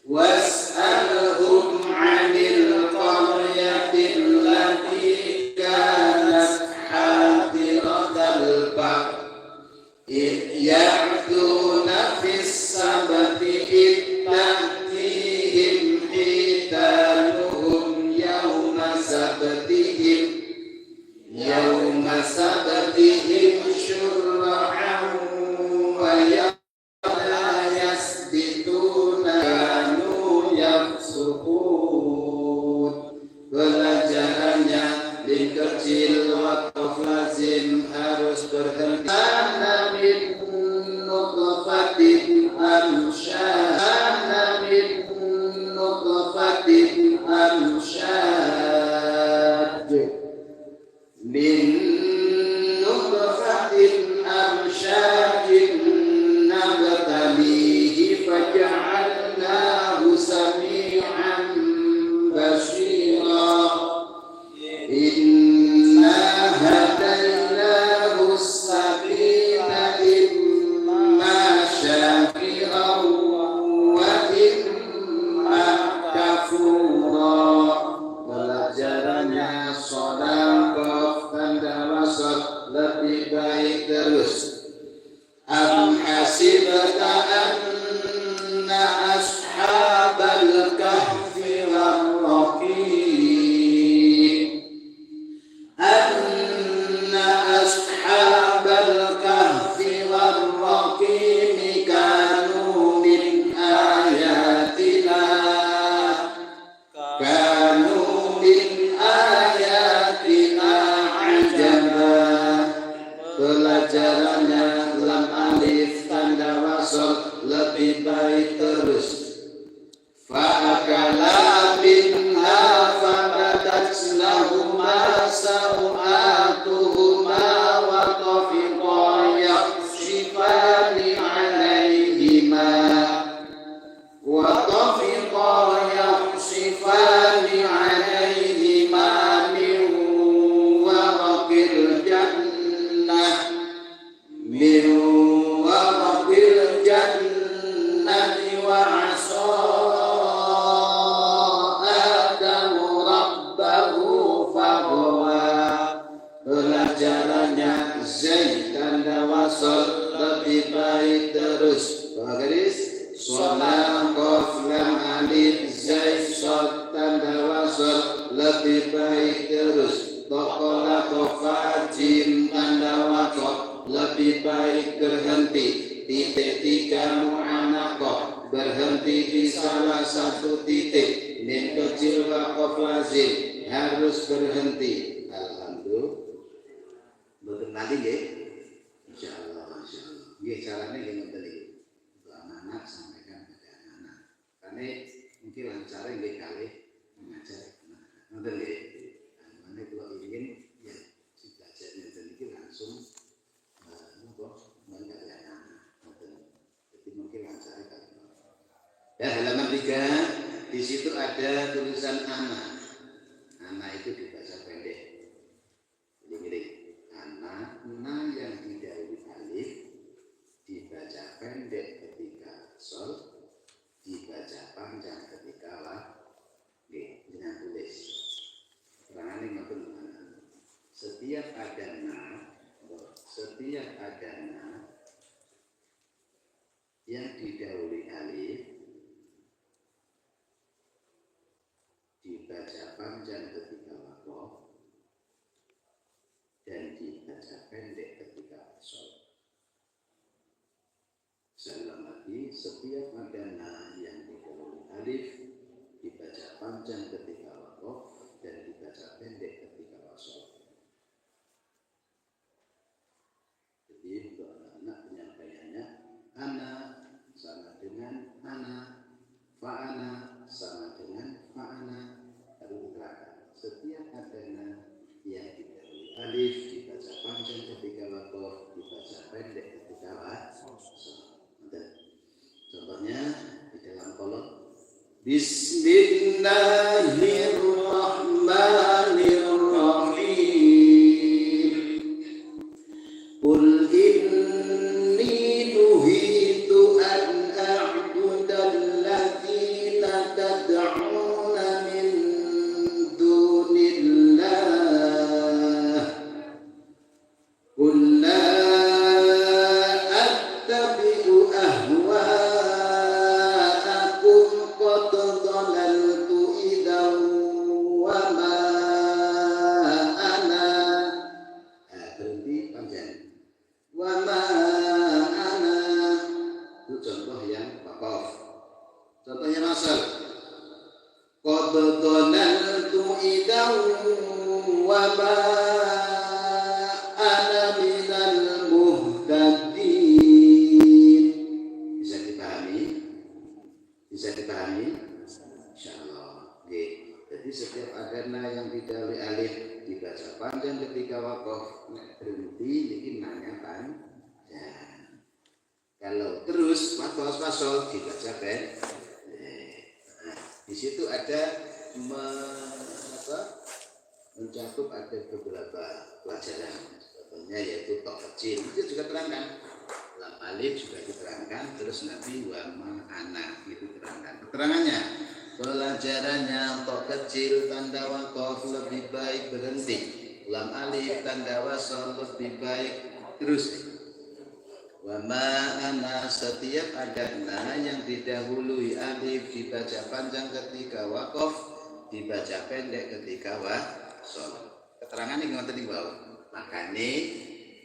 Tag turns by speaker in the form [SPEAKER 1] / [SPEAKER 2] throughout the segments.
[SPEAKER 1] was'alhum 'anil qaryatil lati kanat hadiratal bahr ya'tuna fis sabti ittaqihim hitanuhum yawma sabtihim syur'an wa la yasbituna kanu yafsukun. Pelajarannya bin kecil wakaf lazim harus berhenti. Ana min nutfatin amsyad, ana min nutfatin amsyad, min nutfatin amsyadin nabtalihi faja'alnahu sami'an basira. Inna hadainahu sabila imma syakiran wa imma kafura. Pelajarannya sodaqah tanda wasat lebih baik terus. Am hasibta anna ashabal kahfi wal raqim anna ashabal kahfi wal raqim kanu min ayatina ajaba. Pelajarannya lam alif tanda wasal lebih baik terus. Fa'akala minha fabadat lahuma sawatuhuma wa tafiqa yakhsifani alaihima wa tafiqa yakhsifani alaihima min waraqil jannah wa asa Adamu rabbahu faghwa. Pelajarannya zaid tanda wasal lebih baik terus. Garis Solam Qaf Lam Alif Zaid Shad tanda wasal lebih baik terus. Tokola Kofa Jim tanda wasal lebih baik berhenti. Titik tiga mu'anaqah berhenti di salah satu titik. Min kecil waqaf lazim harus berhenti. Alhamdulillah. Betul tadi nggih? Insyaallah. Nggih carane nggih ngoten iki. Anak sampaikan pada anak. Karena mungkin lancar nggih kalih mengajar anak. Ngoten nggih. Mane kula ingin ya si belajar ngoten iki langsung mengajar anak. Ngoten. Jadi mungkin lancar kalih. Ya halaman 3 di situ ada tulisan anak. Anak itu dibaca pendek. Jadi gini, anak yang didahului alif dibaca pendek ketika sol, dibaca panjang ketika la. Oke, dengan tulis. Keterangan ini ngoten mana? Setiap ada na yang didahului alif dibaca panjang ketika waqaf dan dibaca pendek ketika sol. Sekali lagi, setiap ada na yang didahului alif dibaca panjang ketika waqaf dan dibaca pendek ketika wasol. Jadi untuk anak-anak penyampaiannya ana sama dengan ana, fa'ana sama dengan fa'ana. Lalu diterangkan setiap ada na yang didahului alif dibaca panjang ketika waqaf, dibaca pendek ketika wasol. Contohnya di dalam kolom Bismillahirrahmanirrahim. Qul inni nuhitu an a'budal Contohnya masal. Qad dhanantu idan wa ma ana minal muhtadin. Bisa dipahami? Bisa dipahami? Insyaallah. Oke. Jadi setiap adana yang didahului alif dibaca panjang ketika waqaf, berhenti ini nanya panjang. Kalau terus wasol dibaca pendek. Di situ ada mencakup ada beberapa pelajaran. Contohnya yaitu tok kecil itu juga terangkan. Lam alif juga diterangkan, terus nanti wa ma ana itu terangkan. Keterangannya, pelajarannya tok kecil tanda waqaf lebih baik berhenti. Lam alif tanda wasol lebih baik terus. Wa ma ana setiap adana yang didahului alif dibaca panjang ketika waqaf, dibaca pendek ketika wasol. Keterangan ini ngoten niku wae.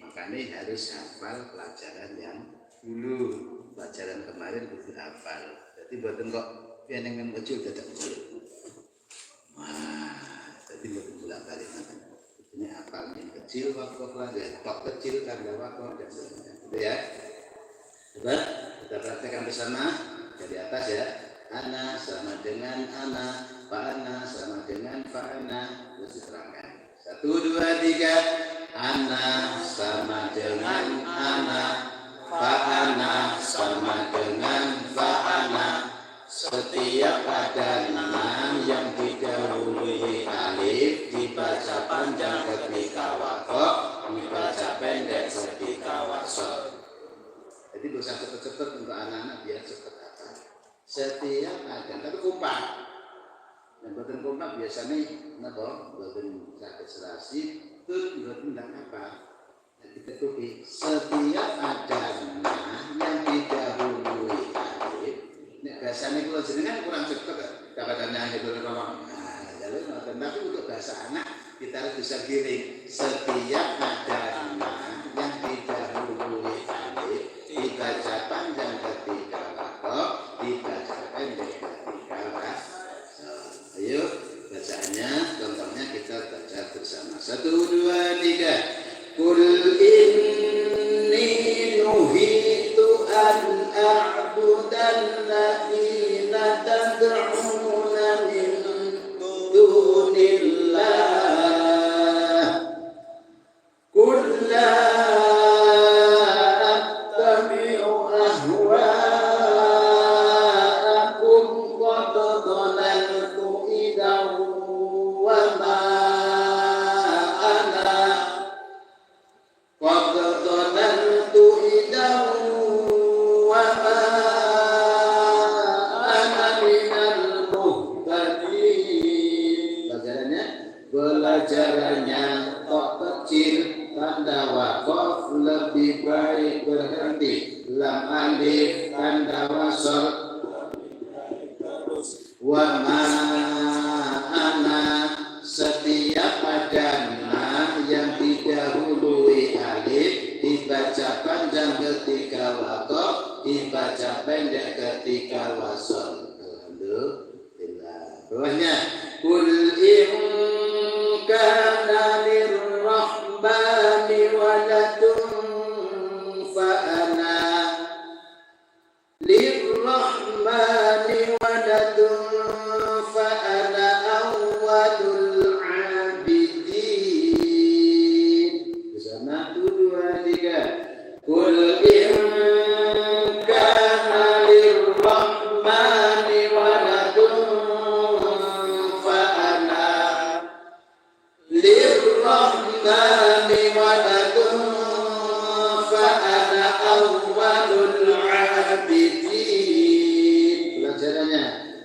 [SPEAKER 1] Makanya harus hafal pelajaran yang dulu. Pelajaran kemarin kudu hafal. Jadi mboten kok piyenengan kecil dadak kecil. Wah, jadi mboten bolak-balik ngoten. Ini hafal yang kecil waqaf lagi, tok kecil tanda waqaf dan sebagainya. Gitu ya. Coba kita praktekkan bersama dari atas ya. Ana sama dengan ana, fa'ana sama dengan fa'ana. Terus diterangkan. 1, 2, 3. Ana sama dengan ana, fa'ana sama dengan fa'ana. Setiap adana yang didahului alif dibaca panjang ketika waqaf, dibaca pendek ketika wasol. Jadi berusaha cepat-cepat untuk anak-anak biar cepat hafal. Setiap adana tapi kompak. Dan boten kompak biasanya napa? Boten sakit serasi, tur boten ndak apa. Jadi ketuki setiap adana yang didahului alif. Nek bahasane kula jenengan kurang cepet kapadane itu ngomong. Nah, jalur ngoten tapi untuk bahasa anak kita harus bisa giring. Setiap adana yang didahului alif dibaca panjang ketika waqaf, dibaca pendek ketika wasol. Ayo bacaannya, contohnya kita baca bersama. 1, 2, 3. Qul inni nuhitu an a'budan ladina tad'una min dunillah. Qul la Pelajarannya tok kecil tanda waqaf lebih baik berhenti. Lam alif tanda wasol wa ma ana setiap adana yang didahului alif dibaca panjang ketika waqaf, dibaca pendek ketika wasol. Alhamdulillah. Bawahnya kul kana lirrahmani waladun fa'ana lirrahmani waladun fa'ana awwalul abidin. Bersama 1, 2, 3. Qul in kana lirrahmani waladun lirrahmani waladun fa'ana awwalul abidin.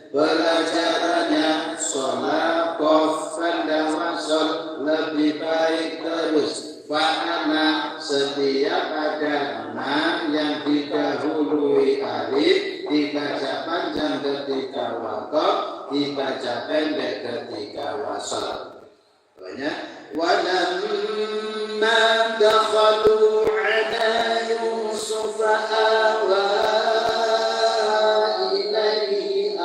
[SPEAKER 1] Pelajarannya sholat qaf tanda wasol lebih baik terus. Fa'ana setiap adana yang didahului alif dibaca panjang ketika waqaf, dibaca pendek ketika wasol. Banyak. Walamma dakhalu ala Yusuf awa ilaihi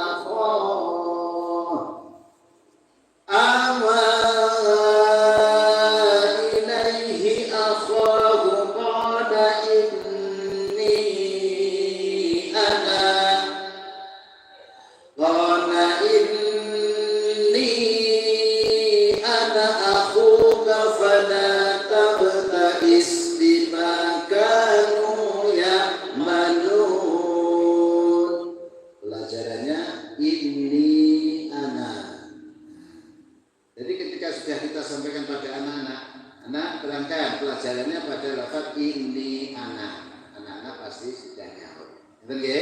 [SPEAKER 1] sampaikan pada anak-anak. Anak terangkan pelajarannya pada lafaz ini anak. Anak-anak pasti sudah nyaut. Betul ya?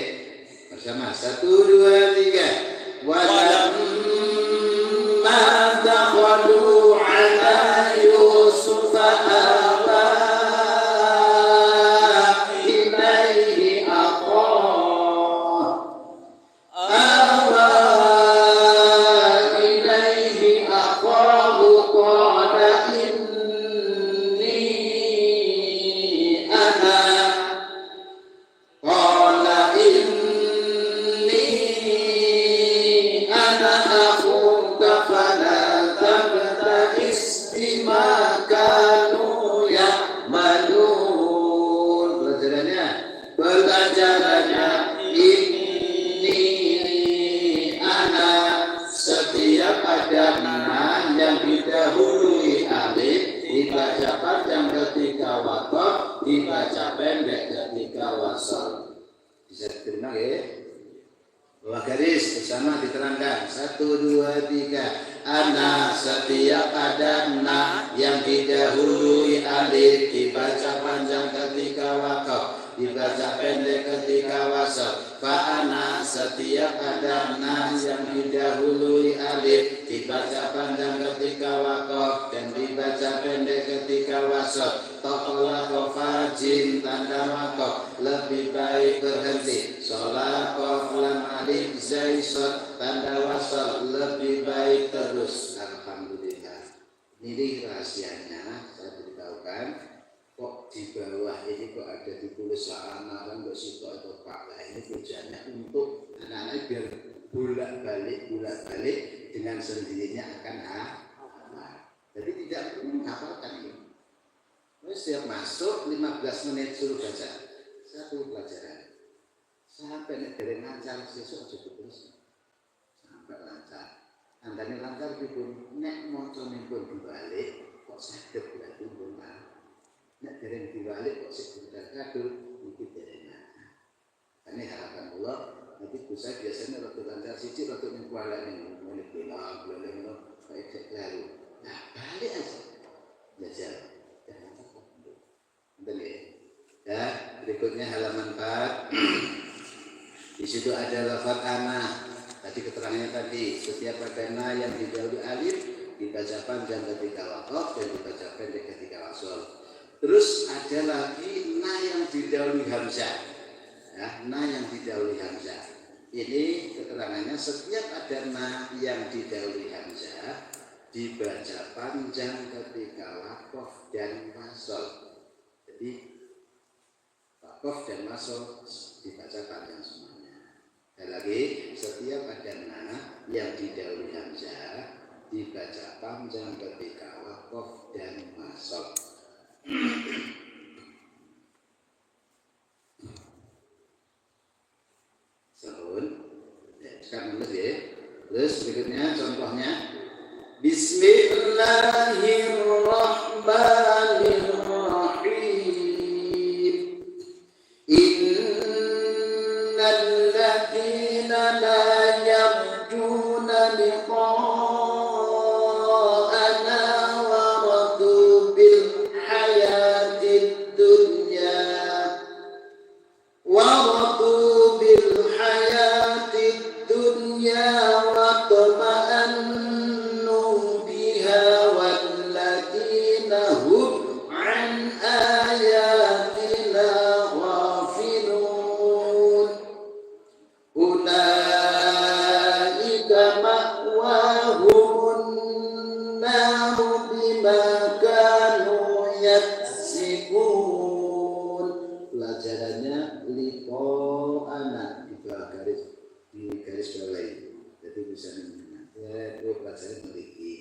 [SPEAKER 1] Bersama 1, 2, 3. Walamma dakhalu ala Yusuf awa ilaihi aqahu qala inni ana akhuka fala tabta'is bima kanu ya'malun. Pelajarannya ini ana setiap ada na yang didahului alif dibaca panjang ketika waqaf, dibaca pendek ketika wasal. Bisa diterima ya? Bawah garis bersama diterangkan 1, 2, 3. Ana setiap ada na yang didahului alif dibaca panjang ketika waqaf, dibaca pendek ketika wasal. Fa'ana setiap ada na yang didahului alif dibaca panjang ketika waqaf dan dibaca pendek ketika wasal. Taqwa qafajin tanda waqaf lebih baik berhenti. Sholat qaf lam alif zai shad tanda wasal lebih baik terus. Alhamdulillah. Ini rahasianya saya beritahukan. Kok di bawah ini kok ada ditulis ana kan kok situ atau pak. Nah, ini tujuannya untuk anak-anak biar bolak-balik dengan sendirinya akan hafal. Jadi tidak perlu menghafalkan ini. Setiap masuk 15 menit suruh baca satu pelajaran. Sampai dari lancar sesuk aja terus. Sampai lancar. Andane lancar pun nek mocone pun dibalik kok saged berarti pun nek dereng dibalik kok sebentar kadul iki dereng. Ini harapan Allah. Nanti pusat biasanya waktu lancar siji waktu ning kuala ning menit bilang kayak lalu. Nah, balik aja. Belajar. Betul ya? Ya, berikutnya halaman 4. Di situ ada lafaz ana. Tadi keterangannya tadi, setiap ada na yang didahului alif dibaca panjang ketika waqaf dan dibaca pendek ketika wasal. Terus ada lagi na yang didahului hamzah. Ya, na yang didahului hamzah. Ini keterangannya setiap ada na yang didahului hamzah dibaca panjang ketika waqaf dan wasal. Jadi waqaf dan wasal dibaca panjang semuanya. Dan lagi setiap ada na yang didahului hamzah dibaca panjang ketika waqaf dan wasal. Sekarang dulu ya. Terus berikutnya contohnya Bismillahirrahmanirrahim. Innal ladzina la yarjuna liqa'ana wa radu bil hayatid dunya wa radu bil hayatid dunya wa tama'annu biha walladzina hum an ayatina ghafilun ulaika ma'wahumun naru bima kanu yaksibun. Pelajarannya liqo anak di bawah garis bawah ini. Jadi bisa mendengar. Itu pelajaran memiliki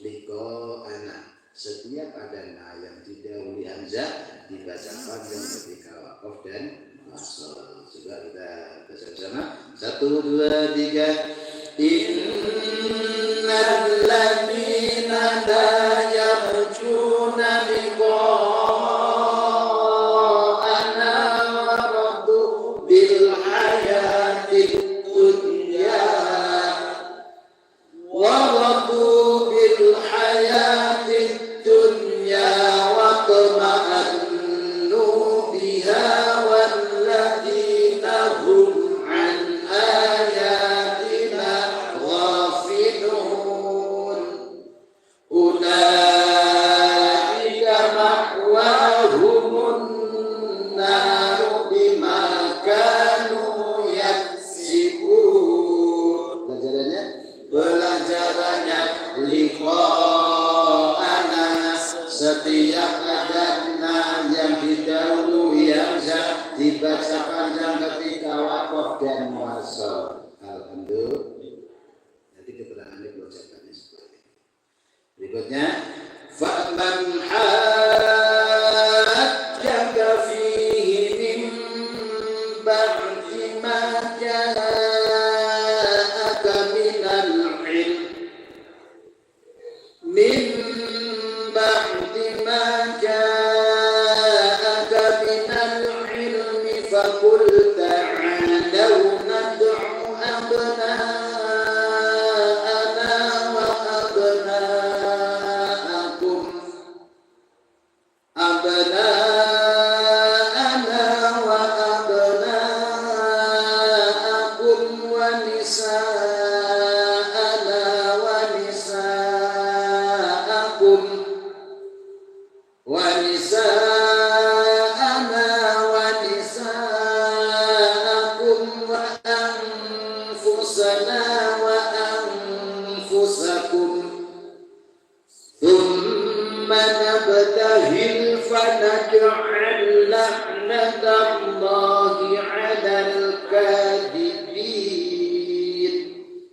[SPEAKER 1] liqo anak. Setiap ada na yang didahului hamzah dibaca panjang ketika waqaf dan wasal. Coba kita baca bersama. 1, 2, 3. Innal ladzina la yarjuna liqa'ana wa radu bil hayatid dunya wa radu bil hayatid Alhamdulillah. Jadi keterangannya ucapannya seperti ini. Berikutnya, faman hajjaka fihi min ba'di ma ja'aka minal ilm min ba'di ma ja'aka minal ilmi faqul ta'alaw nad'u نبتهل فنجعل لعنة الله على الكاذبين.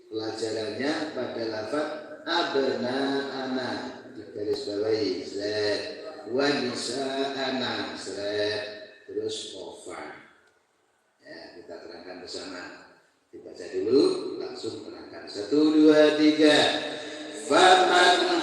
[SPEAKER 1] Pelajarannya pada lafaz abna'ana digarisbawahi zat wa nisa'ana zat terus ofa. Ya, kita terangkan bersama. Dibaca dulu langsung terangkan. 1 2 3. Faman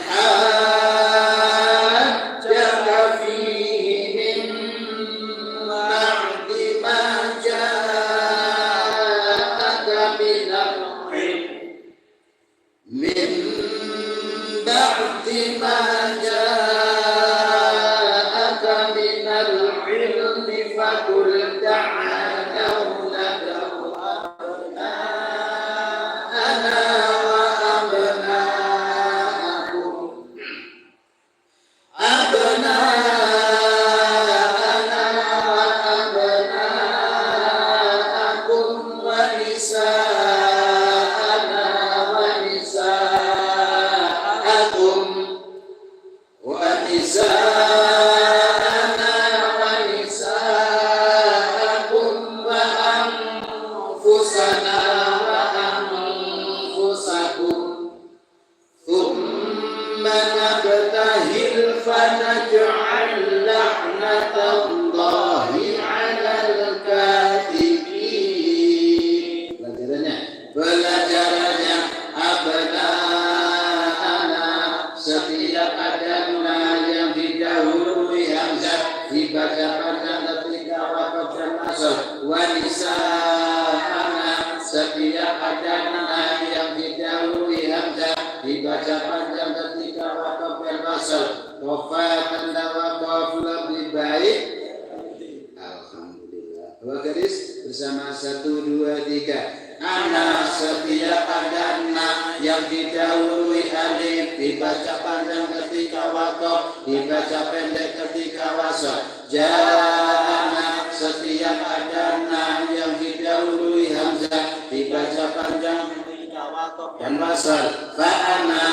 [SPEAKER 1] bersama 1 2 3. Ana setiap adana yang didahului alif dibaca panjang ketika waqaf, dibaca pendek ketika wasal. Jana setiap adana yang didahului hamzah dibaca panjang ketika waqaf dan wasal. Fa'ana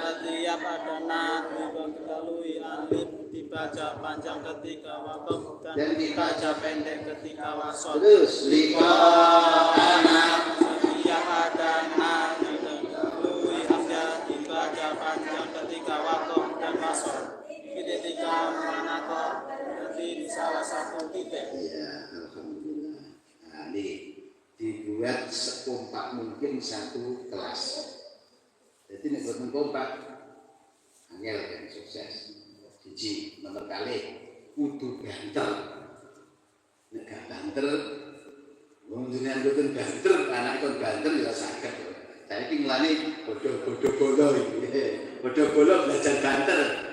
[SPEAKER 1] setiap adana yang didahului alif dibaca panjang ketika waqaf dan dibaca pendek ketika wasal. Terus liqa'ana setiap adana yang didahului hamzah dibaca panjang ketika waqaf dan wasal. Ketika manaqah berarti di salah satu titik. Ya, alhamdulillah. Nah, ini dibuat sekompak mungkin satu kelas. Jadi ini buat mengkompak angel kan sukses. Siji nomor kali kudu banter. Nek gak banter wong jenengan boten banter, anak kon banter ya saged. Saiki nglani bodho-bodho bolo iki. Bodho-bolo belajar banter.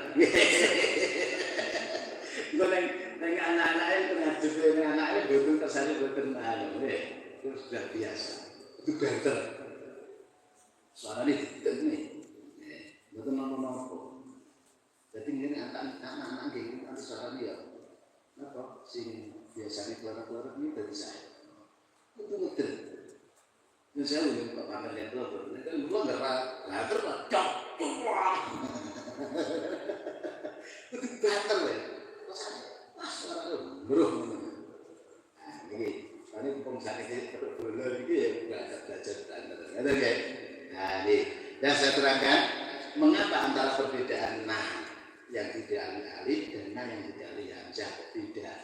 [SPEAKER 1] Engko ning anak-anake ngadepi anake boten kersane boten anu nggih. Itu sudah biasa. Itu banter. Suarane ditet nih. Boten nopo-nopo. Jadi ini anak-anak nggih nanti suarane ya. Napa sing biasanya keluar-keluar ini dari saya. Betul-betul. Ini saya udah Pak Pamer lihat dulu. Itu gua enggak lah terus cok. Itu banter ya. Suara lu. Nah, ini. Ini wong sakit bolor iki ya belajar standar. Oke. Nah, ini dan saya terangkan mengapa antara perbedaan nah yang tidak alif dan nah yang tidak hamzah tidak.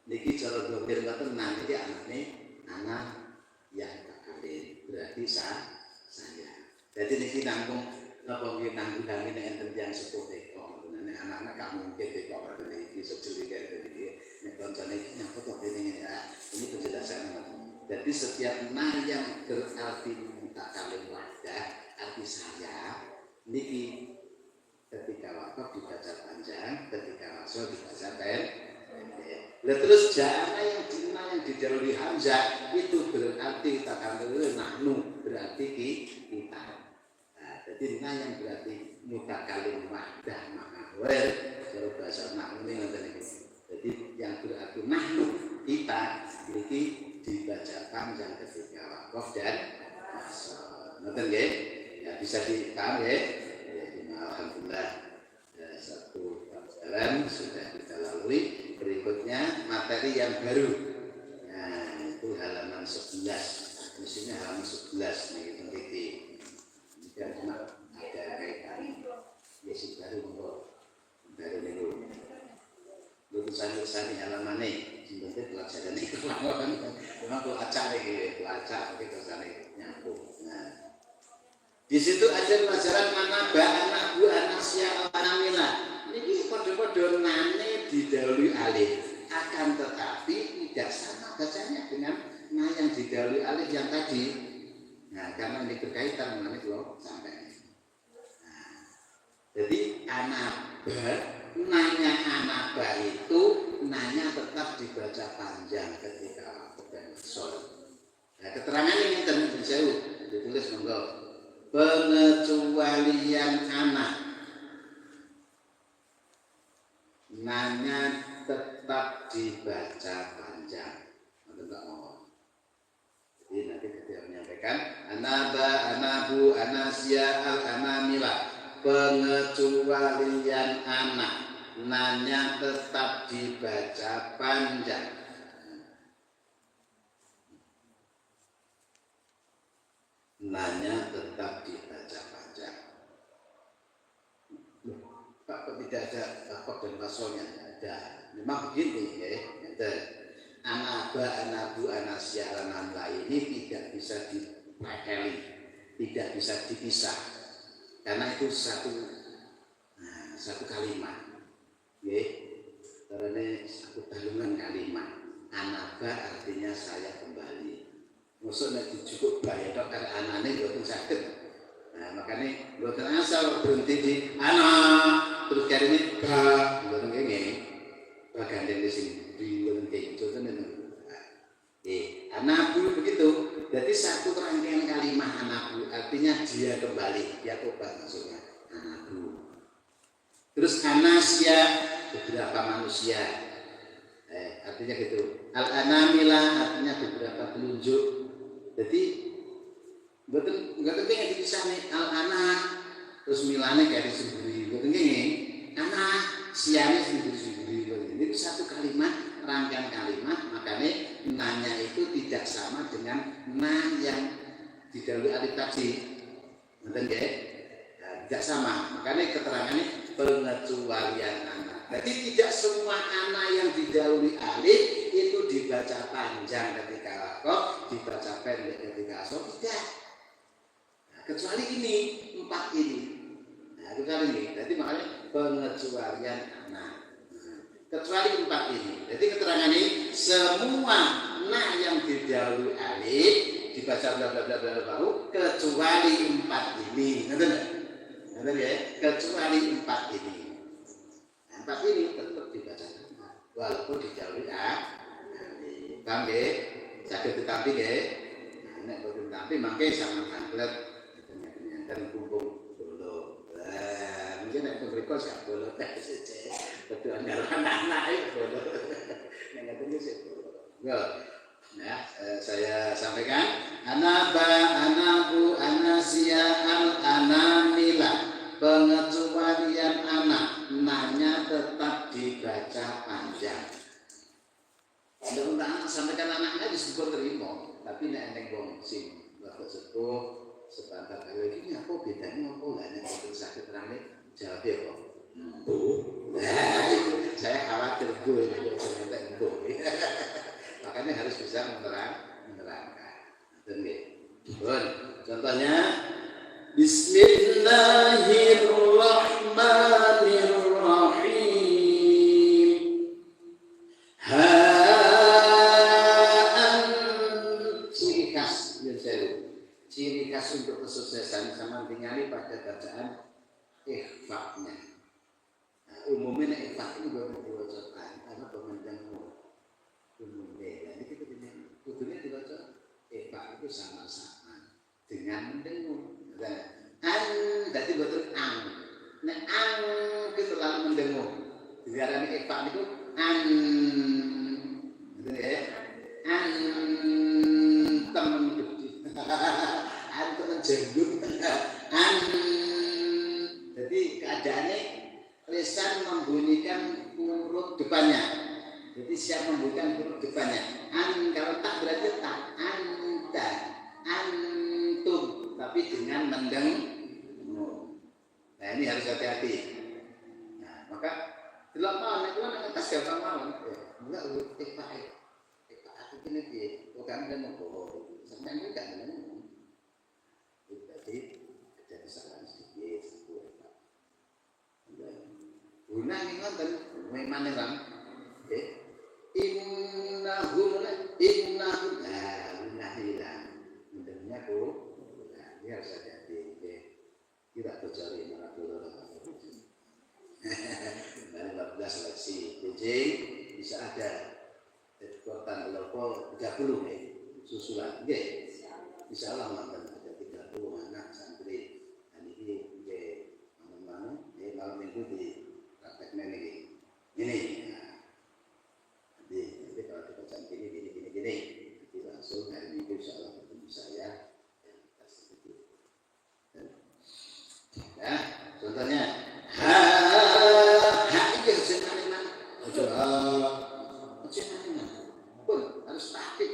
[SPEAKER 1] Niki cara domir ngoten nah iki anane anak yang takalil berarti saya. Jadi niki nanggung apa nggih nanggung nek enten tiyang sepuh teko. Nek anak-anak gak mungkin teko padahal iki sejelike iki nek koncone iki nyapa to ini ya. Ini penjelasannya. Jadi setiap nah yang berarti mutakallim wadah arti saya niki ketika wakaf dibaca panjang, ketika wasol dibaca pendek. Terus jana yang didahului hamzah itu berarti takallim nahnu berarti kita. Nah, jadi nah yang berarti mutakallim wadah mahawir kalau bahasa nahnu ini ngoten iki. Jadi yang berarti nahnu kita ini dibaca panjang ketika wakaf dan wasol. Ngoten nggih? Ya bisa dipaham ya. Alhamdulillah satu pelajaran sudah kita lalui. Berikutnya materi yang baru. Nah, itu halaman 11. Isinya halaman 11 nih gitu. Ini kan cuma ada kaitan. Ya sih baru baru nih. Lutusan halaman nih. Sebenarnya pelajaran ini memang kalau acak nih, acak kita sana nyambung. Nah, di situ ada pelajaran manaba, anak bu, anak siapa, anak mila. Ini kode-kode nane didahului alif. Akan tetapi tidak sama bacanya dengan nah yang didahului alif yang tadi. Nah, karena ini berkaitan dengan itu loh sampai. Nah, jadi anaba, nanya anaba itu nanya tetap dibaca panjang ketika dan sol. Nah, keterangan ini terjadi saya ditulis monggo. Pengecualian anak nanya tetap dibaca panjang. Jadi nanti ketika menyampaikan anaba, anabu, anasya, al-anamila. Pengecualian anak nanya tetap dibaca panjang. Nanya tetap dibaca panjang. Pak tidak ada apa dan pasolnya ada. Memang begini ya. Anaba, anabu, anasya, alanamla ini tidak bisa dipakeli, tidak bisa dipisah. Karena itu satu kalimat. Ya. Karena satu tandungan kalimat. Anaba artinya saya kembali. Maksudnya cukup bayar dokter anaknya buatan sakit. Nah makanya buatan asal berhenti di anak terus kali ini buatan kayak gini bagian dari sini buatan kayak gitu kan itu. Anakku begitu. Jadi satu rangkaian kalimat anakku artinya dia kembali, dia tobat maksudnya anakku. Terus anasya beberapa manusia. Artinya gitu. Al-anamila artinya beberapa telunjuk. Jadi betul nggak penting dipisah nih al-anak terus milane kayak disebut betul nggih anak siane sendiri ini satu kalimat rangkaian kalimat makanya nanya itu tidak sama dengan nah yang didahului alif tadi betul nggih tidak sama makanya keterangannya pengecualian anak. Jadi tidak semua anak yang didahului alif itu dibaca panjang ketika wakaf, dibaca pendek ketika asal tidak. Nah, kecuali ini 4 ini. Nah, kecuali ini. Jadi makanya pengecualian anak. Nah, kecuali 4 ini. Jadi keterangan ini semua nah yang didahului alif dibaca bla bla bla bla baru kecuali 4 ini. Ngerti ya? Kecuali 4 ini. 4 ini tetap dibaca walaupun didahului paham nggih? Saged ditampi nggih. Nek boten tampi mangke sampeyan pamlet dan kumpul dulu. Mungkin nek mriko sak bolo tes sece. Betul anak-anak bolo. Nek ngoten iki sik. Nah, saya sampaikan anaba, anabu, anasya, al-anamila. Pengecualian anak nanya tetap dibaca panjang. Undang-undang sampaikan anaknya disebut terima, tapi nek eneng wong sing bapak sepuh sepantar kali ini apa bedanya apa enggak nek betul sakit terane jawab ya kok. Saya khawatir gue entek gue. Makanya harus bisa menerangkan. Betul. Contohnya Bismillahirrahmanirrahim. Ciri khas untuk kesuksesan sama tinggali pada bacaan ikhfa-nya. Nah, umumnya ikhfa ini baru diwacakan karena pemandang umumnya. Jadi kita kudunya dibaca ikhfa itu sama-sama dengan mendengung. Jadi betul ang. Nah ang itu lalu mendengung. Diarani ikhfa itu an. Gitu ya. Temen antum menjenggut jadi keadaannya lisan membunyikan huruf depannya, jadi siap membunyikan huruf depannya kalau tak berarti tak anta antum tapi dengan mendengung. Nah ini harus hati-hati. Nah maka tidak mau itu kan atas gampang mau enggak aku kena dia bukan dan mau sampai ini kan jadi ada kesalahan sedikit guna ini kan memang orang innahu hilang mendengarnya ini harus hati-hati tidak terjadi malah dulu dari 14 seleksi DJ bisa ada kekuatan logo 30 nih susulan nggih insyaallah mantan ada 30 anak santri dan ini nggih malam malam minggu di prakteknya ini nanti kalau dibaca gini nanti langsung hari minggu insyaallah ketemu saya yang kita sedikit ya contohnya ha ini harus mana pun harus rapi.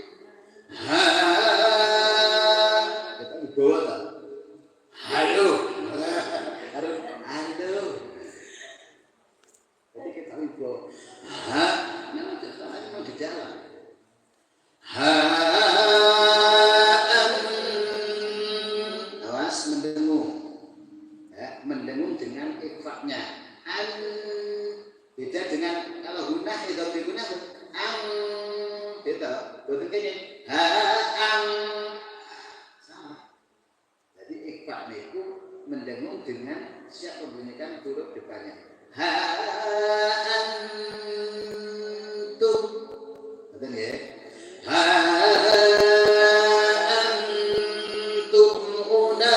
[SPEAKER 1] Kita dibawa tak? Halo. Jadi kita dibawa. Nah, caranya mau di jalan. Awas mendengung. Ya, mendengung dengan ikhfa-nya. Beda dengan kalau gunah itu gunah betul ini sama. Jadi ikhfa itu mendengung dengan siap membunyikan huruf depannya. Antum. Betul ya? Antum unai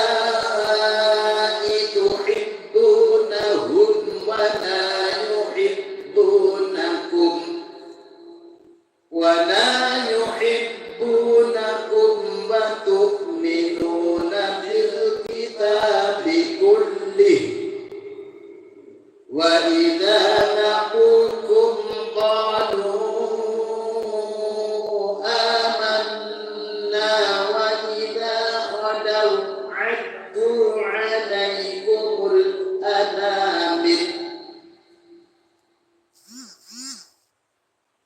[SPEAKER 1] tuhibbunahum wa la yuhibbunakum wa la yuhibbunakum wa tu'minuna bil kitabi kullih wa idza laqukum qalu amanna wa idza khalaw 'addu 'alaykumul anamil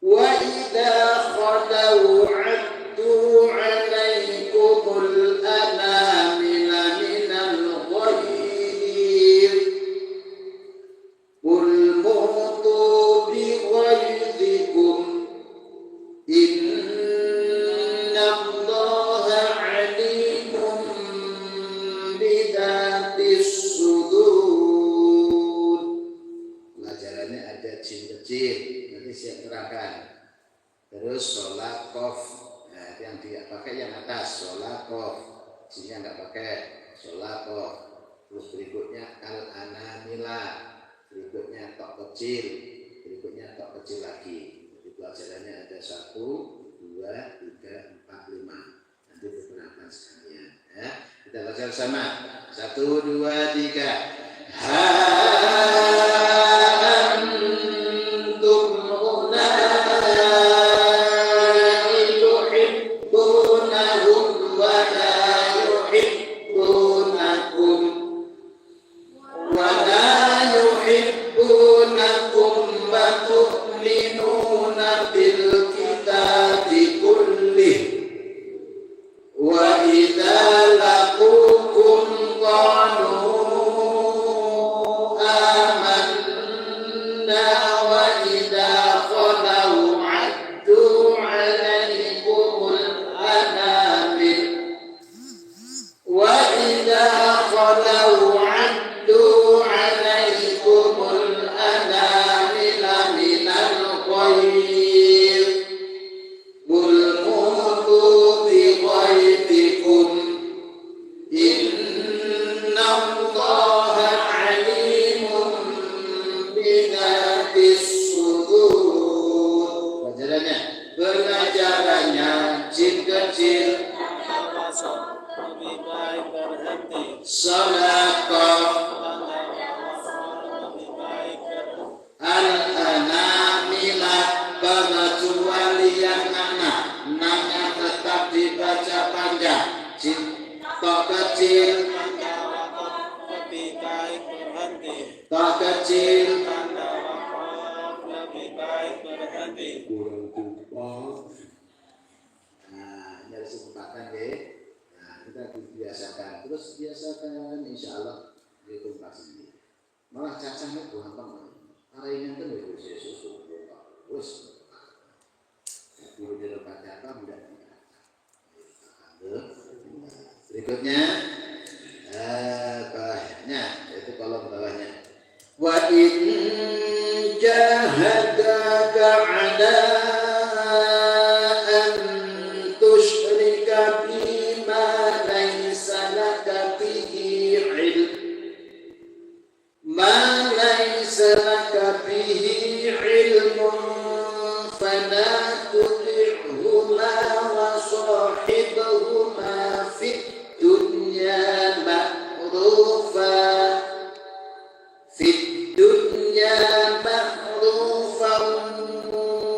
[SPEAKER 1] wa idza khalaw 'addu 'alaykumul anamil minal ghayr qul mutu bi ghayrikum innallaha 'alimun bidatis sudur. Pelajarannya ada jin kecil nanti saya terangkan. Terus sholat kof, nah, yang dia pakai yang atas sholat kof, jinnya nggak pakai sholat kof. Terus berikutnya al anamila, berikutnya tok kecil, berikutnya tok kecil lagi. Jadi pelajarannya ada 1, 2, 3, 4, 5. Nanti diperhatikan sekalian. Ya. Kita baca bersama. 1, 2, 3. Antum Sadaqah Al-Anamilah pengecualian anak namanya tetap dibaca panjang. Tak kecil tak kecil lebih baik berhenti. Kurang cepat. Nah, ini harus kesempatan ya. Nah, kita biasakan. Terus biasakan, insya Allah itu pasti. Malah cacahnya gampang. Arahnya kan Yesus. Terus guru di tempat apa mudah berikutnya bawahnya yaitu kolom bawahnya. Wa in jahadaka ala an tusyrika bima laysa laka bihi ilm ma laysa laka bihi ilmun fala tuṭi'huma wa sahibhuma fid dunya ma'rufa fid dunya ma'rufan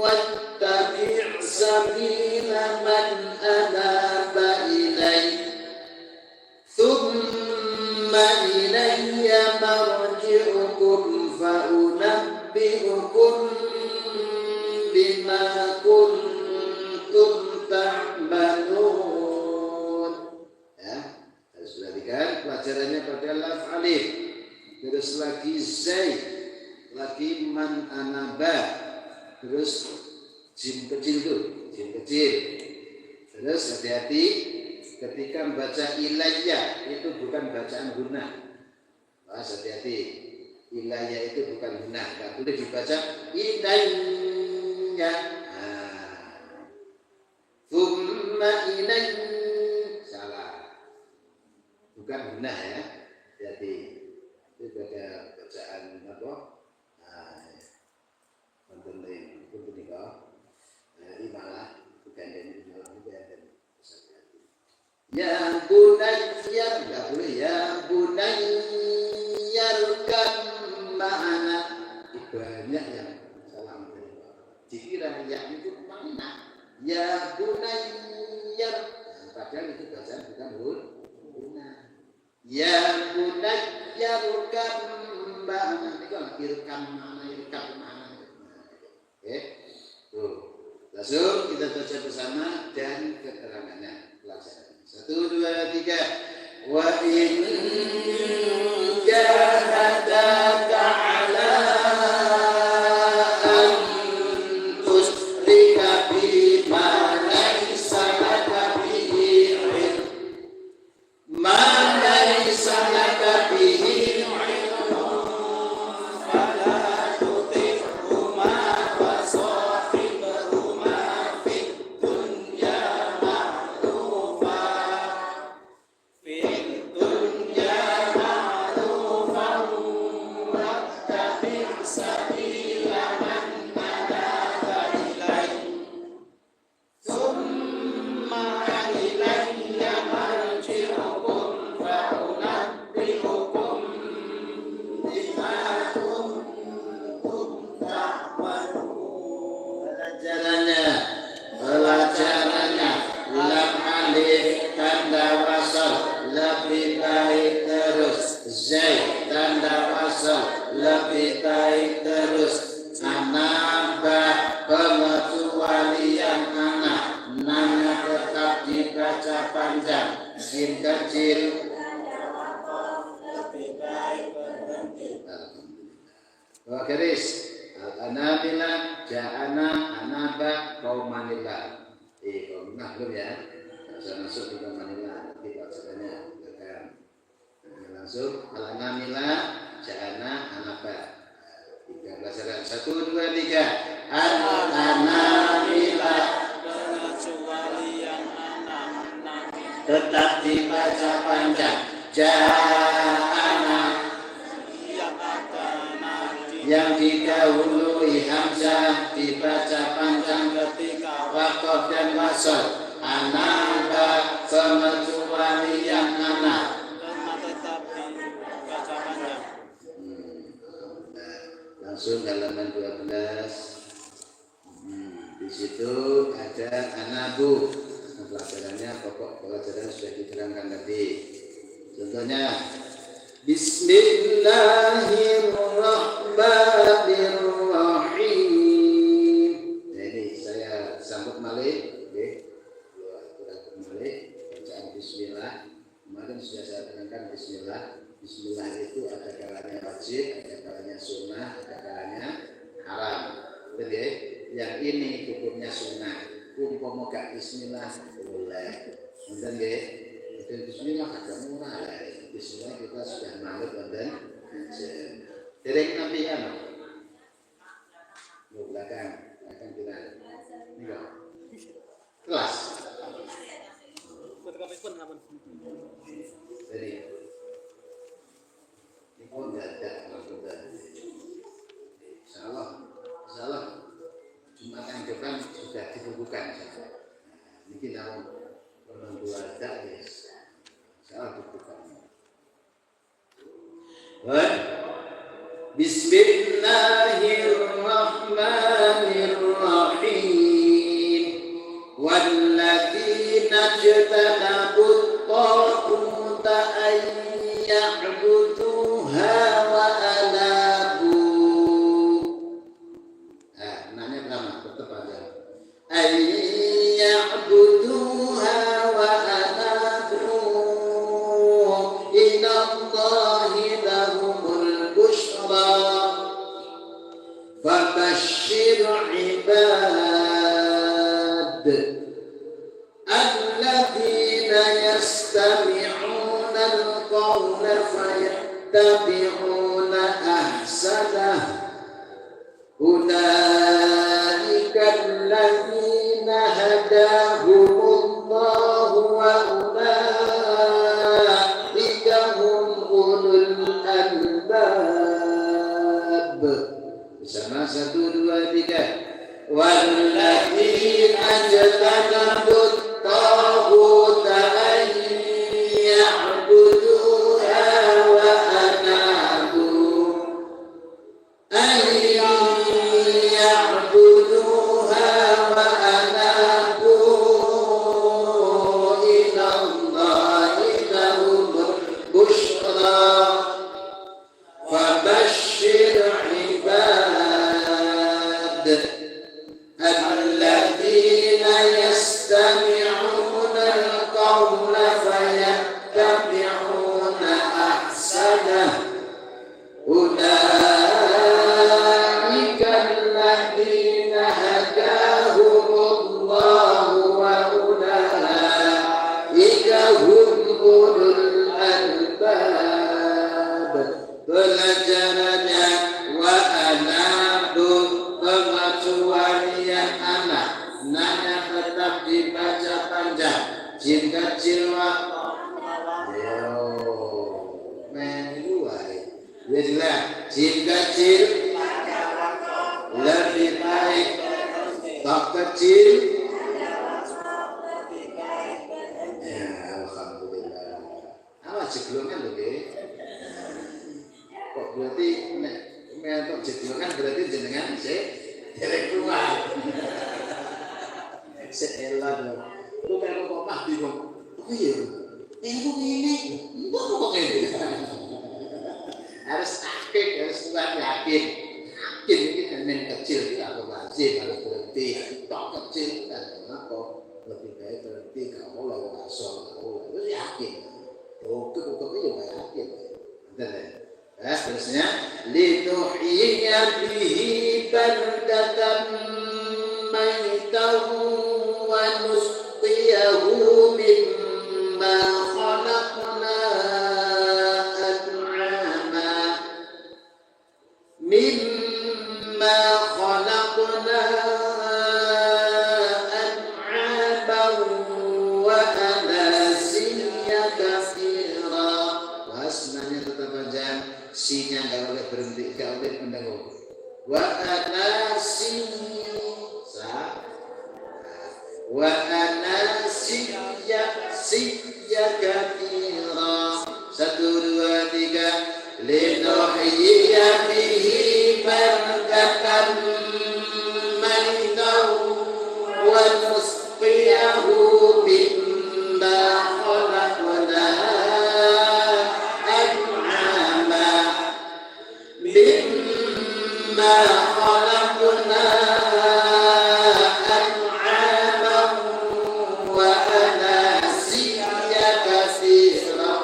[SPEAKER 1] wattabi' sabila man anaba ilayya thumma ilayya marji'ukum fa unabbi'ukum bima kuntum ta'malun. Ya, harus perhatikan pelajarannya pada laf alif. Terus lagi zai, lagi man anaba. Terus jim kecil tuh, jim kecil. Terus hati-hati ketika membaca ilayya itu bukan bacaan guna. Hati-hati. Ilayya itu bukan guna. Enggak boleh dibaca ilayya. Thumma ilayya. Salah. Bukan guna ya. Jadi itu pada bacaan apa? Konten lain, konten nikah. Ini malah bukan dari malah bukan. Ya bunayya, enggak boleh ya bunayya kan ma'ana. Banyak yang salah dikira ya itu mana? Ya bunayya, padahal itu bacaan bukan guna. Ya bunayya kan ma'ana. Ini kan irkam ma'ana, irkam ma'ana. Oke, tuh. Langsung kita baca bersama dan keterangannya pelajaran. 1, 2, 3. Wa in jahadaka ala an tusyrika bima laysa laka bihi ilm ma laysa laka bihi ilm fala tuti'huma wa sahibhuma fid dunya ma'rufa fid dunya ma'rufan wattabi' sabila man anaba ilayya thumma ilayya marji'ukum fa unabbi'ukum bima kuntum ta'malun. Pelajarannya lam alif tanda wasal lebih baik terus, zai tanda wasal lebih baik terus, anaba pengecualian anak namanya tetap dibaca panjang, sin kecil lebih baik berhenti. Bawa garis al-anabila ja'ana anaba kaumanillah. Kaumanillah belum ya? Bisa masuk di kaumanillah nanti pelajarannya tekan. Langsung al-anabila ja'ana anaba. 3 pelajaran. 1, 2, 3. Al-anabila pengecualian anak tetap dibaca panjang. Ja'ana yang didahului hamzah dibaca panjang ketika waqaf dan wasal. Anaba pengecualian anak situ ada anabu. Pelajarannya pokok pelajaran sudah diterangkan tadi. Contohnya Bismillahirrahmanirrahim. Nah, ini saya sambut malih, bacaan Bismillah. Kemarin sudah saya terangkan Bismillah. Bismillah itu ada kalanya wajib, ada kalanya sunnah, ada kalanya haram. Jadi yang ini hukumnya sunnah. Umpama gak Bismillah boleh. Wonten nggih. Bismillah agak murah. Bismillah kita sudah manut wonten. Dereng nampi ano? Di belakang kita. Niku. Kelas. Jadi ini pun ada Insyaallah Jumat yang depan sudah dibukukan. Mungkin kalau menunggu ada ya salah dibukukan. Bismillahirrahmanirrahim. Walladzina jtanabut taquta an ya'buduha wa anabu. Nanya pertama, tetap aja. An ya'buduha wa anabu inallahi lahumul bushra fabashshir ibad alladzina yastami'una al-qawla fayattabi'una ahsanah ulaika alladzina hadahumullahu wa ulaika hum ulul albab. Bersama 1, 2, 3. Walladzina jtanabut taquta an ya'buduha wa anabu an ya'buduha wa anabu inallahi lahumul bushra fabashshir ibad alladzina yastami'una al-qawla fayattabi'una ahsanah ulaika alladzina hadahumullahu wa ulaika hum ulul albab. Pelajarannya wa anabu pengecualian anak nanya tetap dibaca panjang jin kecil Bismillah. Jin kecil lebih baik tak kecil. Ya, alhamdulillah. Awas jeglongan lho nggih. Kok berarti nek mentok jeglongan berarti jenengan sik derek keluar. Sik elan lho. Lu karo kok mah bingung. Oh iya. Ibu ini, kok ngene. Harus akik, harus kuat yakin. Yakin ini nenek kecil itu apa wajib harus berhenti. Tok kecil kan apa lebih baik berhenti kalau lawan asal kalau itu yakin. Hukum itu juga yakin. Betul. Terusnya linuhyiya bihi baldatan maytan wa nusqiyahu mimma khalaqna an'aman wa anasiya katsira. Wasnanya tetap panjang, sinya enggak boleh berhenti, enggak boleh mendengung. Wa anasiya katsira. 1, 2, 3. Linuhyiya bihi baldatan maytan ونسقيه مما خلقنا أنعاما وأناسيا كثيرا.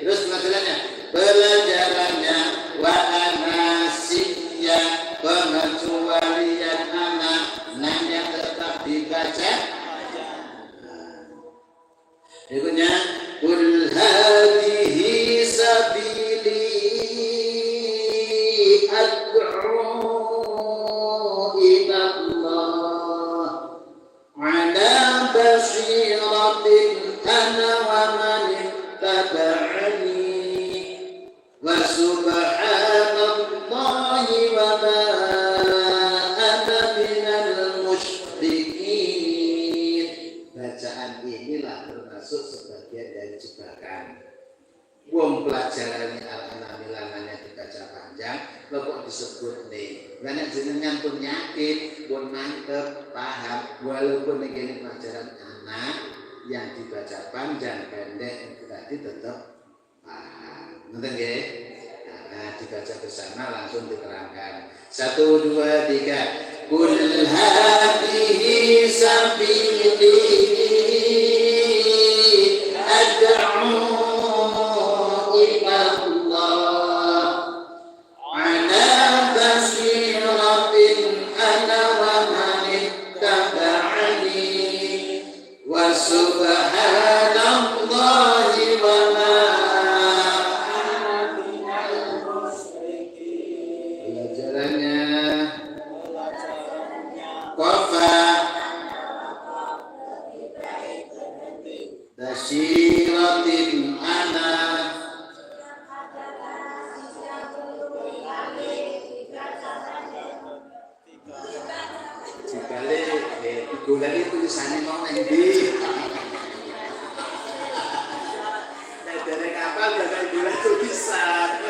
[SPEAKER 1] Terus pelajarannya wa anasiya, pengecualian anak yang tetap dibaca. Berikutnya qul hadhihi sabili ad'u ila Allah ala basiratin ana wa man ittaba'ani wa subhanallahi wa ma ana minal musyrikin. Bacaan inilah termasuk sebagian dari jebakan. Wong pelajarannya al-an'am langannya dibaca panjang, kok disebut nih. Karena jenengan pun yakin, pun mantep, paham, walaupun ini pelajaran anak yang dibaca panjang pendek itu tadi tetap paham. Ngerti nggih? Nah, dibaca bersama langsung diterangkan. 1, 2, 3. Qul hadhihi sabili ad'u ila Allah ala basiratin ana wa man ittaba'ani wa subhanallahi wa ma ana minal musyrikin. Pelajarannya Qafa basiratin ana dibalik digoleki tulisannya mau nang ndi. Nek dari kapal gak golek tulisan.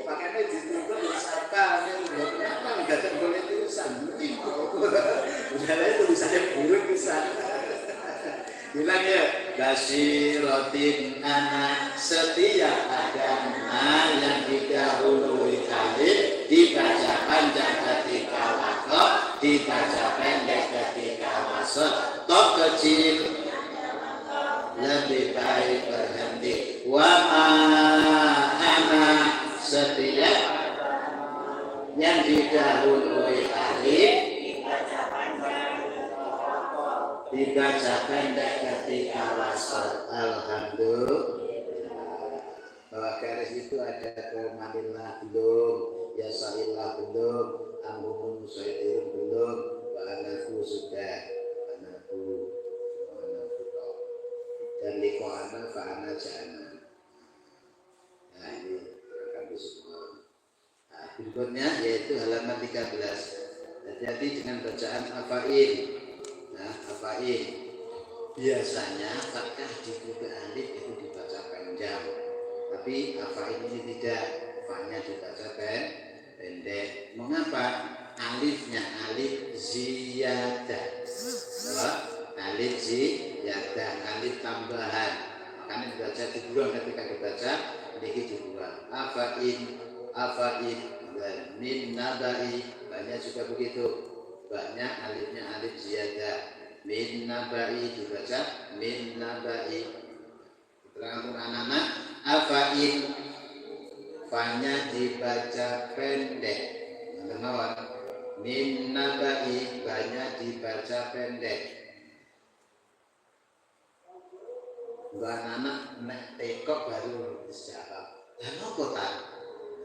[SPEAKER 1] Makanya ditutup wisata kenapa enggak golek tulisan. Udah tulisannya buruk bisa. Bilang ya, basiratin ana, setiap agama yang didahului alif dibaca panjang ketika wakof, dibaca pendek ketika wasot. Top kecil lebih baik berhenti. Wa ana, setiap yang didahului alif dibaca pendek ketika wasat. Alhamdulillah. Bahwa garis itu ada kemanillah belum, ya sa'illah belum, amumun musaidirun belum, wa anaku sudah, anaku toh, dan liko'ana fa'ana ja'ana. Nah ini akan semua. Nah, berikutnya yaitu halaman 13. Hati-hati dengan bacaan afain. Nah, afain biasanya fathah di buku alif itu dibaca panjang, tapi afain ini tidak, fa-nya dibaca pendek. Mengapa? Alifnya alif ziyadah. Alif ziyadah, alif tambahan. Makanya dibaca dibuang ketika dibaca, ini dibuang. Afain dan min nabai, banyak juga begitu. Banyak alifnya alif ziyadah. Min nabai dibaca min nabai. Terang anak-anak, afain fa-nya dibaca pendek. Teman-teman, min nabai banyak dibaca pendek. Mbak anak nek tekok baru dijawab. Dan apa tak?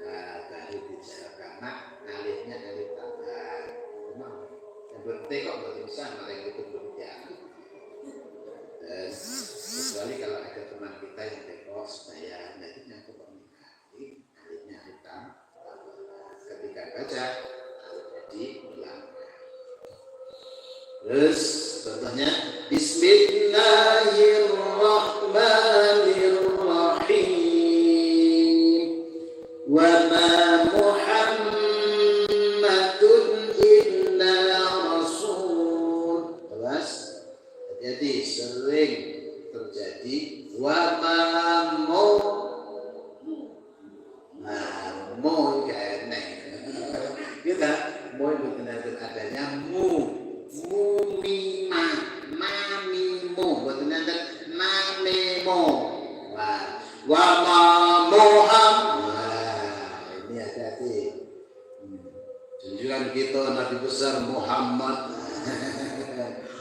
[SPEAKER 1] Nah, baru dijawab karena alifnya alif tambahan. Bertekok berarti bisa mereka itu berbicara. Kecuali kalau ada teman kita yang tekok supaya nanti yang kok alifnya hitam. Terus contohnya Bismillahirrahmanirrahim. Wa ma Muhammadun illa rasul. Jelas? Hati-hati, sering terjadi wa ma mo kene. Kita mau betul-betul adanya mumima mamimo betul-betul mamemo. Wa ma Muhammad. Ini hati-hati. Junjungan kita Nabi besar Muhammad.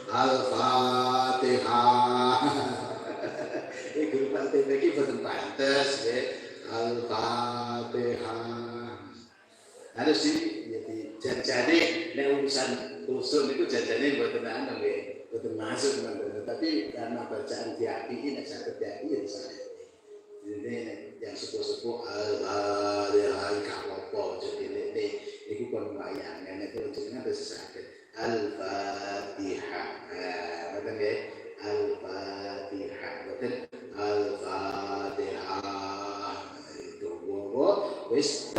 [SPEAKER 1] Al-Fatihah. Iku Fatihah iki boten pantes nggih. Al-Fatihah. Harus sih jadi jajane nek urusan usul niku jajane mboten ana nggih. Boten masuk mboten. Tapi karena bacaan diapiki nek saged diapiki ya bisa. Jadi yang sepuh-sepuh Al-Fatihah kapopo jadi nek iku kon wayang nek jenengan wis saged Al-Fatihah. Betul nggih? Al-Fatihah. Betul. Al-Fatihah. Itu wowo wis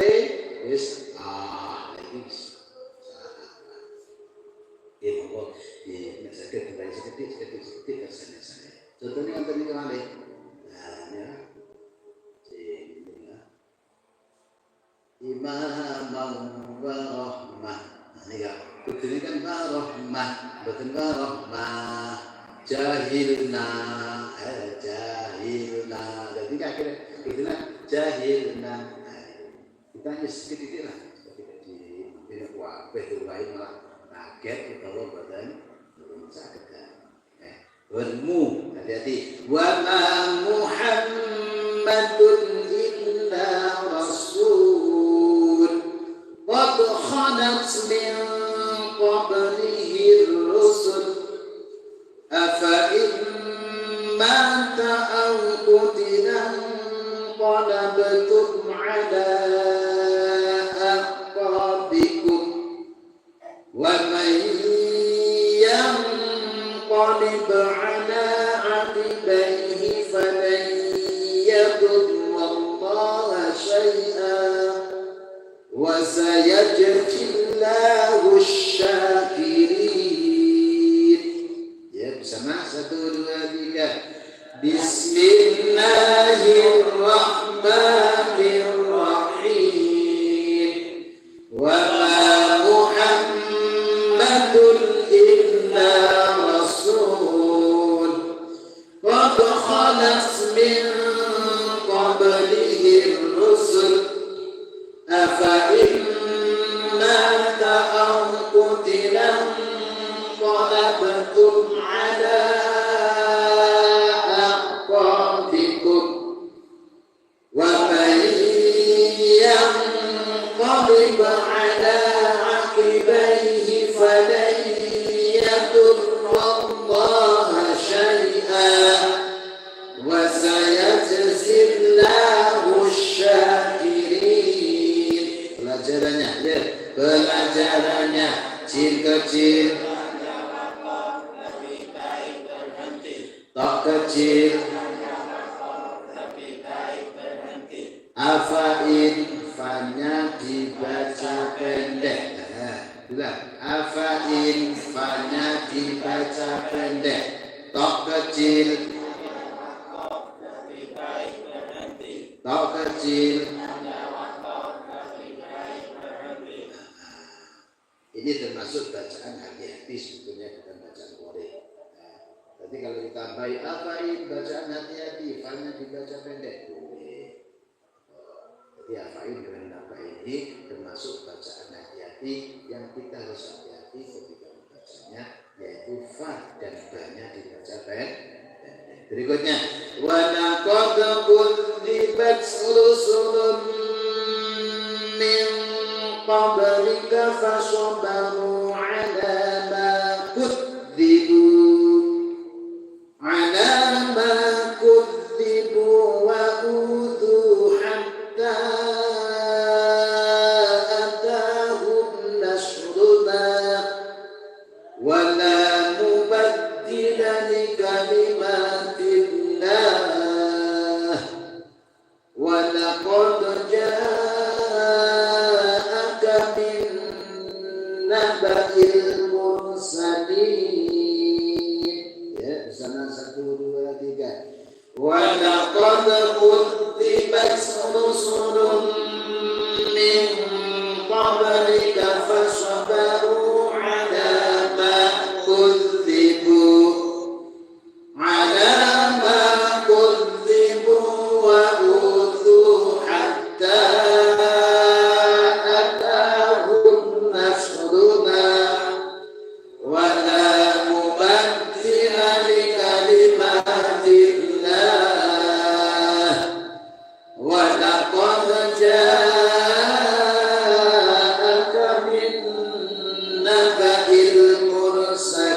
[SPEAKER 1] wis iki ya monggo nek saged kembali sedikit kesana. Contohnya yang tadi kali. Nah, ya. Imam wa rahmah. Nah, ya. Ini kan rahmah, bukan rahmah. Jahilna. Jadi akhirnya itulah jahilna. Kita hanya sedikit lah. Seperti di wabah itu lain malah kaget kalau badan belum sakit kan. Bermu hati-hati. Wa ma Muhammadun illa rasul. Qad khalat min qablihi ar-rusul. Afa in mata aw qutila qalabtum ala aqabikum wa man yanqalib ala aqibaihi falan yadurra Allah shay'an wa sayajzi Allahu asy-syakirin. Ya bersama 1 2 3. Bismillahirrahmanirrahim. Wa ma Muhammadun illa rasul. Qad khalat min qablihi ar-rusul. Afa in mata aw qutila qalabtum ala ينقلب على عقبيه فلن يضر الله شيئا وسيجزي الله الشاكرين. Pelajarannya jin kecil tak kecil afain fanya dibaca pendek. Afain fanya dibaca pendek. Tok kecil. Tok kecil. Ini termasuk bacaan hati-hati sebetulnya bukan bacaan korek. Jadi kalau ditambahi afain bacaan hati-hati, fanya dibaca pendek. Jadi afain dengan nambah ini termasuk bacaan hati-hati yang kita harus hati-hati ketika membacanya, yaitu fa dan ba-nya dibaca pendek. Berikutnya, wa laqad kudzibat rusulun min qablika fasabaru ala ma kudzibu wa udhu hatta atahum nasruna wa la كذبت رسل من قبلك فصبروا على ما كذبوا وأوذوا حتى أتاهم نصرنا ولا مبدل لكلمات الله ولقد جاءك من نبأ المرسلين.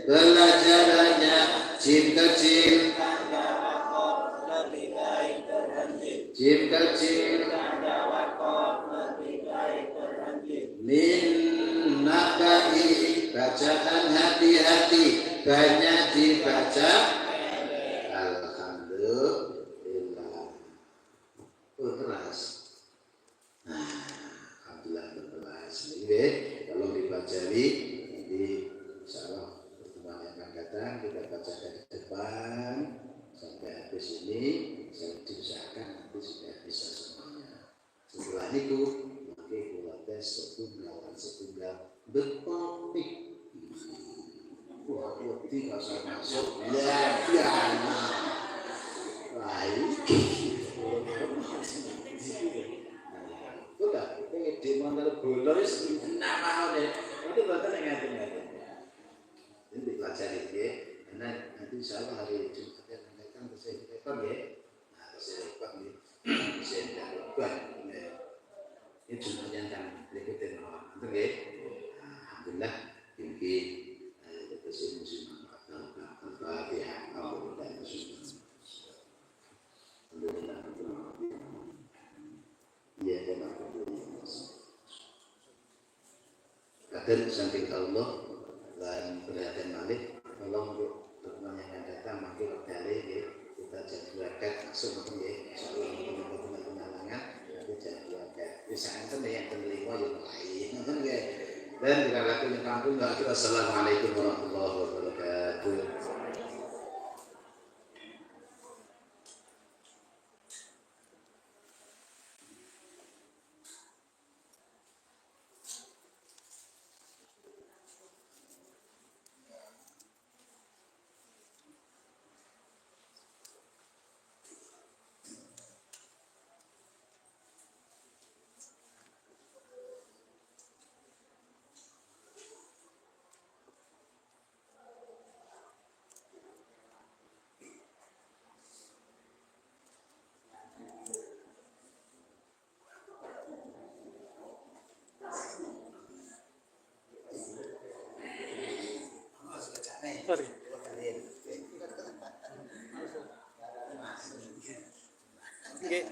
[SPEAKER 1] Pelajarannya jin kecil min nabai bacaan hati-hati banyak dibaca. Alhamdulillah keras. Alhamdulillah keras ini kalau dipelajari nanti insyaallah pertemuan yang akan datang kita baca dari depan sampai habis ini. Saya diusahakan nanti sudah bisa semuanya. Setelah itu nanti kita tes setunggal bertopik. Wah, tidak usah masuk. Ya. Baik. Udah, ini di mana bolos nama deh. Itu bukan yang ngatur. Ini dipelajari ya. Karena nanti insyaallah hari Jumat yang akan datang saya rekam ya. Saya rekam nih. Saya rekam. Ini Jumat yang akan berikutnya. Nanti ya. Alhamdulillah ini terus musim Al-Fatihah. Alhamdulillah. Ya, kadang saking Allah dan perhatian Malik, tolong untuk teman yang akan datang makin kali ya, kita jadwalkan langsung ya, insyaallah teman-teman kenalangan kita jadwalkan. Bisa enten yang terima yang lain, dan kita lakukan kampung. Assalamualaikum warahmatullahi wabarakatuh. Sorry. Okay.